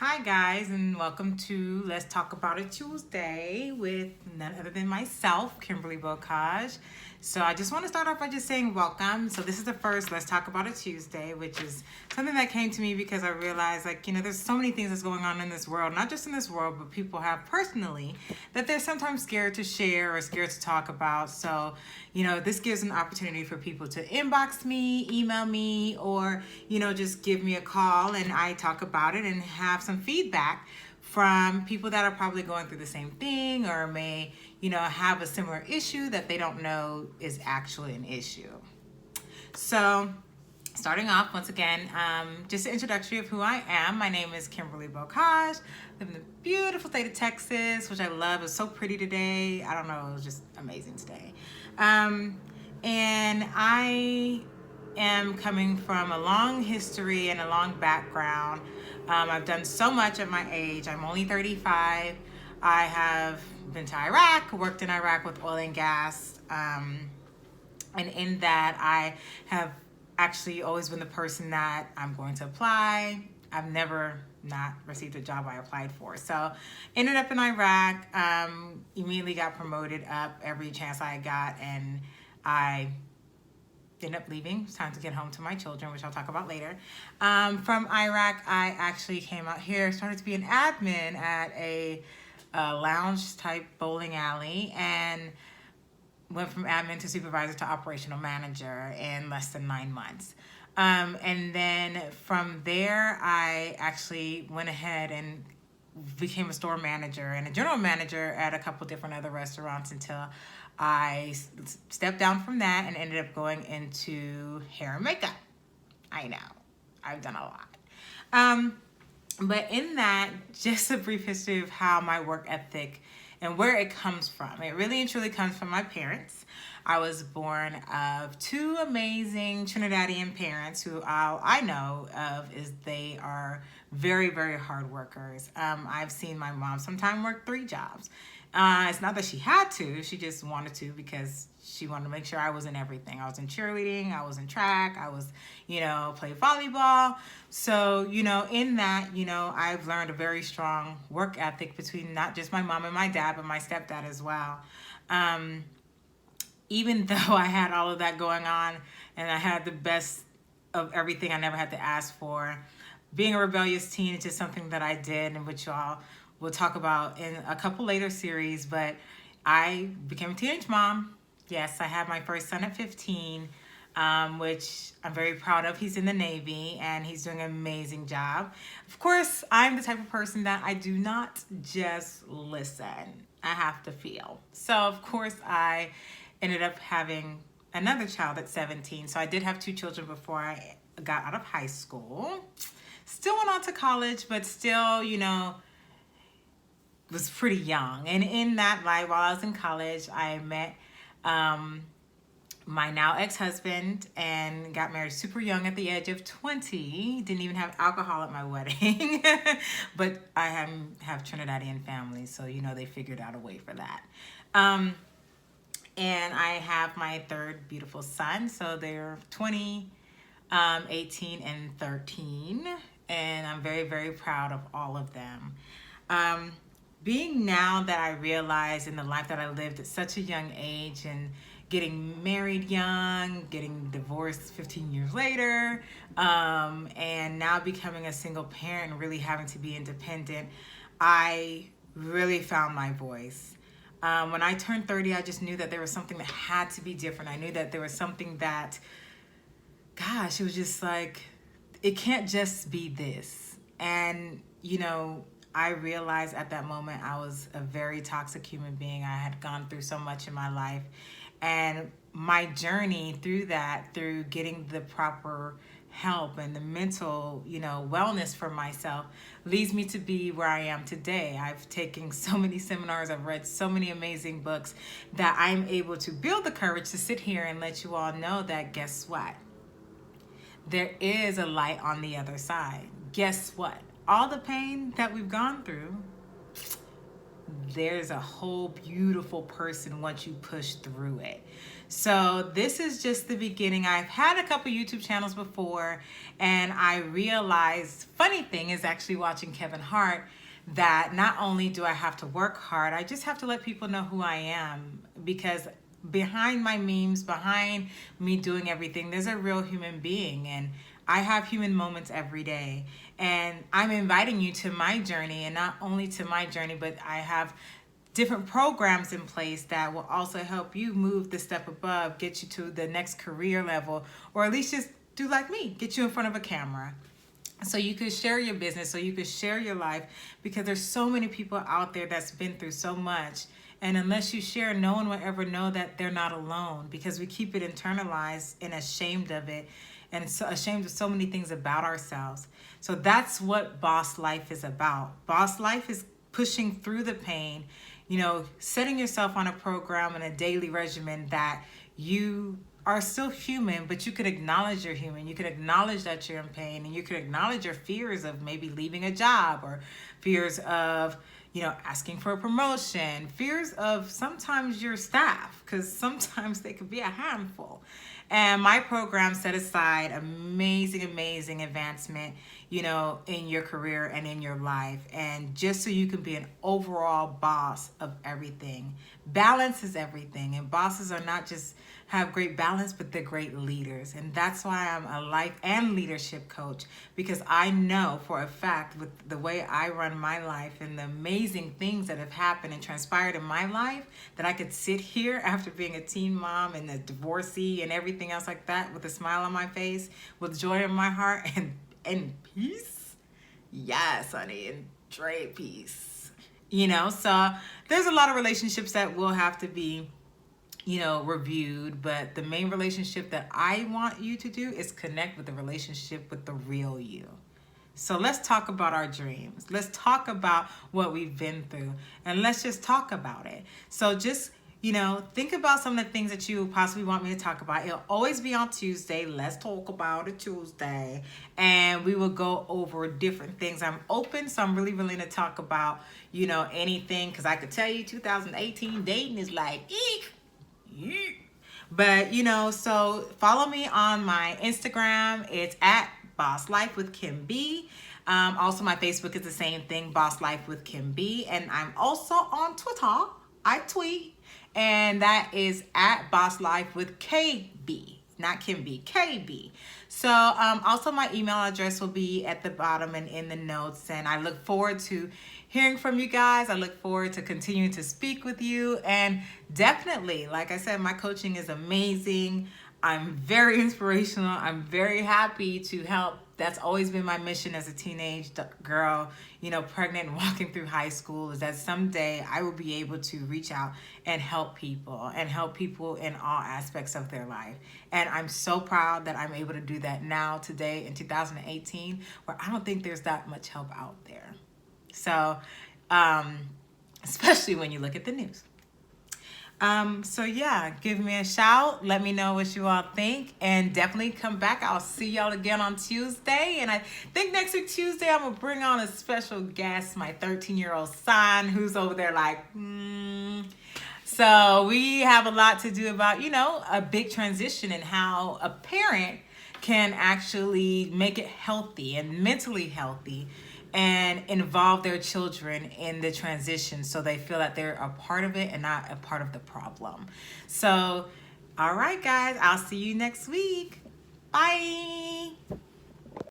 Hi, guys, and welcome to Let's Talk About It Tuesday with none other than myself, Kimberly Bocage. So, I just want to start off by just saying welcome. So, this is the first Let's Talk About It Tuesday, which is something that came to me because I realized, there's so many things that's going on in this world, not just in this world, but people have personally that they're sometimes scared to share or scared to talk about. So, this gives an opportunity for people to inbox me, email me, or, just give me a call and I talk about it and have some feedback from people that are probably going through the same thing or may, have a similar issue that they don't know is actually an issue. So, starting off, once again, just an introductory of who I am. My name is Kimberly Bocage. I live in the beautiful state of Texas, which I love. It's so pretty today. I don't know, it was just amazing today. And I am coming from a long history and a long background. I've done so much at my age. I'm only 35. I have been to Iraq, worked in Iraq with oil and gas. And in that, I have actually always been the person that I'm going to apply. I've never not received a job I applied for. So ended up in Iraq, immediately got promoted up every chance I got, and I ended up leaving. It's time to get home to my children, which I'll talk about later. From Iraq, I actually came out here, started to be an admin at a lounge type bowling alley, and went from admin to supervisor to operational manager in less than 9 months. And then from there, I actually went ahead and became a store manager and a general manager at a couple different other restaurants until I stepped down from that and ended up going into hair and makeup. I know, I've done a lot. But in that, just a brief history of how my work ethic and where it comes from. It really and truly comes from my parents. I was born of two amazing Trinidadian parents who all I know of is they are very, very hard workers. I've seen my mom sometimes work 3 jobs. It's not that she had to, she just wanted to because she wanted to make sure I was in everything. I was in cheerleading, I was in track, I was, played volleyball. So, in that, I've learned a very strong work ethic between not just my mom and my dad, but my stepdad as well. Even though I had all of that going on and I had the best of everything I never had to ask for, being a rebellious teen is just something that I did, and which y'all will talk about in a couple later series. But I became a teenage mom. Yes, I had my first son at 15, which I'm very proud of. He's in the Navy and he's doing an amazing job. Of course, I'm the type of person that I do not just listen. I have to feel. So, of course, I ended up having another child at 17. So I did have 2 children before I got out of high school. Still went on to college, but still, was pretty young. And in that life, while I was in college, I met my now ex-husband and got married super young at the age of 20. Didn't even have alcohol at my wedding. But I have Trinidadian family, so they figured out a way for that. And I have my 3rd beautiful son. So they're 20, 18, and 13. And I'm very, very proud of all of them. Being now that I realize in the life that I lived at such a young age and getting married young, getting divorced 15 years later, and now becoming a single parent and really having to be independent, I really found my voice. When I turned 30, I just knew that there was something that had to be different. I knew that there was something that, gosh, it was just like, it can't just be this. And, I realized at that moment I was a very toxic human being. I had gone through so much in my life. And my journey through that, through getting the proper help and the mental, wellness for myself, leads me to be where I am today. I've taken so many seminars, I've read so many amazing books that I'm able to build the courage to sit here and let you all know that, guess what? There is a light on the other side. Guess what? All the pain that we've gone through, there's a whole beautiful person once you push through it. So this is just the beginning. I've had a couple YouTube channels before, and I realized, funny thing is actually watching Kevin Hart, that not only do I have to work hard, I just have to let people know who I am, because behind my memes, behind me doing everything, there's a real human being, and I have human moments every day. And I'm inviting you to my journey, and not only to my journey, but I have different programs in place that will also help you move the step above, get you to the next career level, or at least just do like me, get you in front of a camera. So you could share your business, so you could share your life, because there's so many people out there that's been through so much. And unless you share, no one will ever know that they're not alone, because we keep it internalized and ashamed of it, and so ashamed of so many things about ourselves. So that's what Boss Life is about. Boss Life is pushing through the pain, setting yourself on a program and a daily regimen that you are still human, but you could acknowledge you're human. You could acknowledge that you're in pain, and you could acknowledge your fears of maybe leaving a job, or fears of, asking for a promotion, fears of sometimes your staff, because sometimes they could be a handful. And my program set aside amazing, amazing advancement, in your career and in your life. And just so you can be an overall boss of everything. Balance is everything. And bosses are not just have great balance, but they're great leaders. And that's why I'm a life and leadership coach, because I know for a fact, with the way I run my life and the amazing things that have happened and transpired in my life, that I could sit here after being a teen mom and a divorcee and everything else like that, with a smile on my face, with joy in my heart, and peace. Yes, honey, and trade peace. So there's a lot of relationships that will have to be reviewed, but the main relationship that I want you to do is connect with the relationship with the real you. So let's talk about our dreams. Let's talk about what we've been through, and let's just talk about it. So just, think about some of the things that you possibly want me to talk about. It'll always be on Tuesday. Let's talk about it Tuesday. And we will go over different things. I'm open, so I'm really willing to talk about, anything, because I could tell you 2018 dating is like, eek. But so follow me on my Instagram. It's at Boss Life with Kim B. Also my Facebook is the same thing, Boss Life with Kim B. And I'm also on Twitter. I tweet, and that is at Boss Life with KB, not Kim B, KB. So also my email address will be at the bottom and in the notes. And I look forward to hearing from you guys. I look forward to continuing to speak with you. And definitely, like I said, my coaching is amazing. I'm very inspirational. I'm very happy to help. That's always been my mission as a teenage girl, pregnant and walking through high school, is that someday I will be able to reach out and help people in all aspects of their life. And I'm so proud that I'm able to do that now, today in 2018, where I don't think there's that much help out there. So, especially when you look at the news. So yeah, give me a shout. Let me know what you all think, and definitely come back. I'll see y'all again on Tuesday. And I think next week, Tuesday, I'm going to bring on a special guest, my 13-year-old son, who's over there like, So we have a lot to do about, a big transition, and how a parent can actually make it healthy and mentally healthy, and involve their children in the transition, so they feel that they're a part of it and not a part of the problem. So, all right, guys, I'll see you next week. Bye.